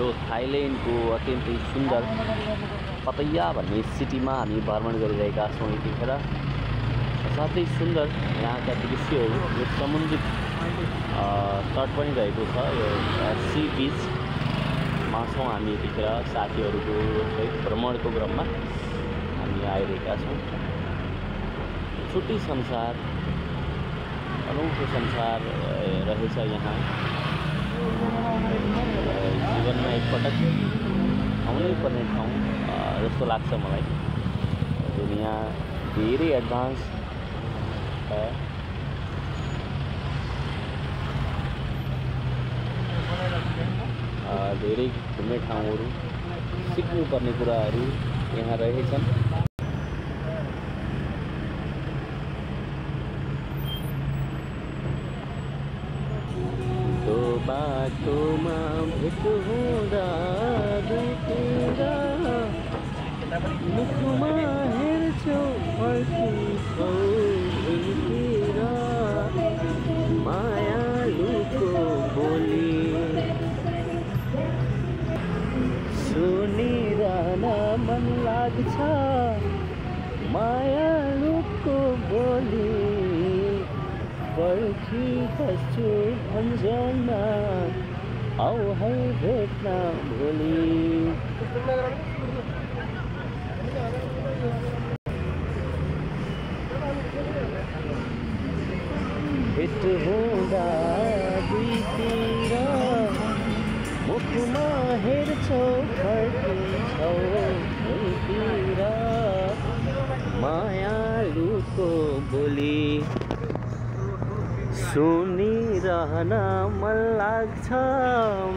यो थाइल्यान्डको अत्यन्तै सुन्दर पतैया भन्ने सिटीमा हामी भ्रमण गरिरहेका छौँ यतिखेर। साथै सुन्दर यहाँका दृश्यहरू, यो समुद्री तट पनि रहेको छ। यो सी बिचमा छौँ हामी यतिखेर साथीहरूको भ्रमणको क्रममा हामी आइरहेका छौँ। छुट्टै संसार, अनौठो संसार रहेछ यहाँ। जीवनमा एकपटक आउनै पर्ने ठाउँ जस्तो लाग्छ मलाई। दुनियाँ धेरै एडभान्स है। धेरै घुम्ने ठाउँहरू, सिक्नुपर्ने कुराहरू यहाँ रहेछन्। बाटोमा भेट हुँदा दुईतिर मुखमा हेर्छौ फर्किन्छौ दुईतिर मायालुको बोली सुनिरहन मन लाग्छ मायालुको बोली पर्खी बस्छु भन्छन् आऊ है भेट्न भोलि। भेट हुँदा दुईतिर मुखमा हेर्छौ फर्किन्छौ दुईतिर मायालुको बोली सुनिरहन मन लाग्छ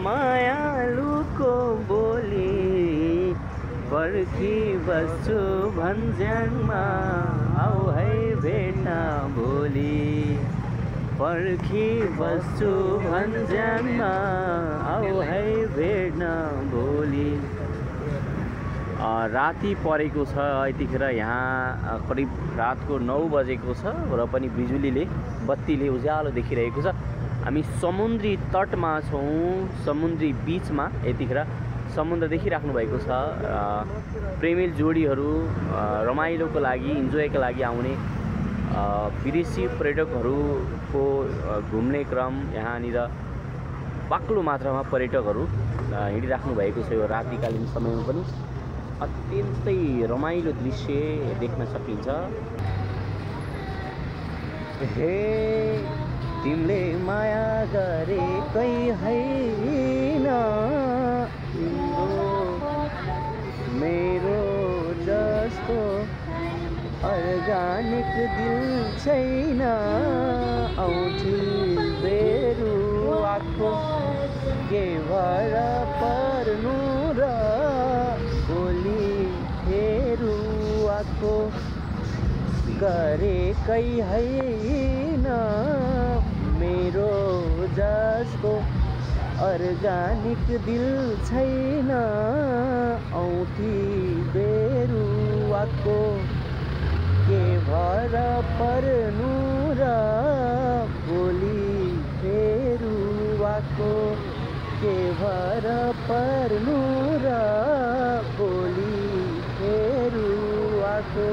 मायालुको बोली पर्खी बस्छु भन्ज्याङमा आऊ है भेट्न भोलि। पर्खी बस्छु भन्ज्याङमा आऊ है भेट्न भोलि। राति परेको छ यतिखेर। यहाँ करिब रातको 9 बजेको छ र पनि बिजुलीले बत्तीले उज्यालो देखिरहेको छ। हामी समुद्री तटमा छौँ, समुद्री बिचमा यतिखेर। समुद्र देखिराख्नु भएको छ। प्रेमिल जोडीहरू रमाइलोको लागि, इन्जोयको लागि आउने विदेशी पर्यटकहरूको घुम्ने क्रम यहाँनिर बाक्लो मात्रामा पर्यटकहरू हिँडिराख्नु भएको छ। यो रातिकालीन समयमा पनि अत्यन्तै रमाइलो दृश्य देख्न सकिन्छ। हे तिमीले माया गरेकै हैन मेरो जस्तो अर्गानिक दिल छैन औँठी बेरुवाको के भएर पर्नु र गोली फेरुवाको गरेकै हैन मेरो जस्तो अर्गानिक दिल छैन औँठी बेरुवाको के भएर पर्नु र गोली फेरुवाको के भएर पर्नु र गोली फेरुवाको।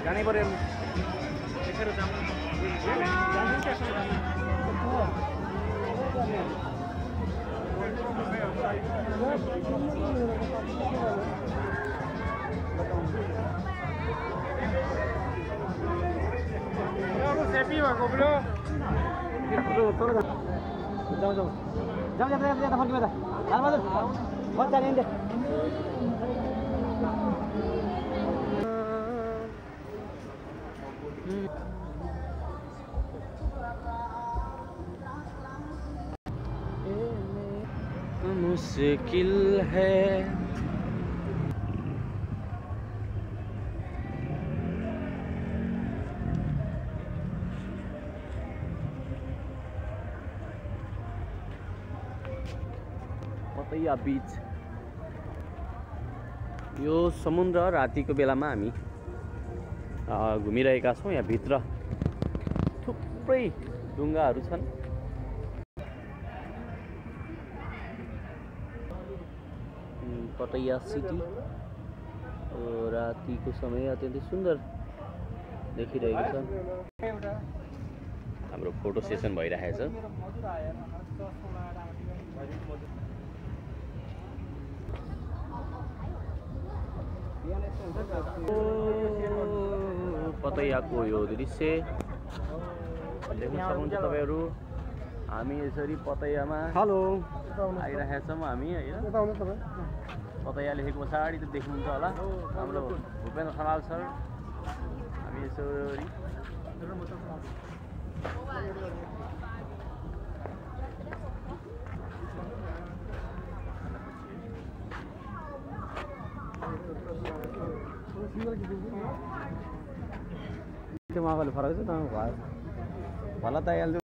जानै पर्यो मुश्किल है पतैया बीच यो समुद्र रातिको बेलामा हामी घुमिरहेका छौं। यहाँ भित्र थुप्रै ढुङ्गाहरू छन्। पतैया सिटी रातिको समय अत्यन्तै सुन्दर देखिरहेको छ। हाम्रो फोटो सेसन भइरहेछ। पतैयाको यो दृश्य देख्न सक्नुहुन्छ तपाईहरु। हामी यसरी पतैयामा आइरहेका छौं हामी हैन। पतैया लेखेको पछाडि त देख्नुहुन्छ होला हाम्रो भूपेन्द्र खनाल सर। हामी यसरी त्यो माबाले फरक छ त भयो भला त आइहाल्छ।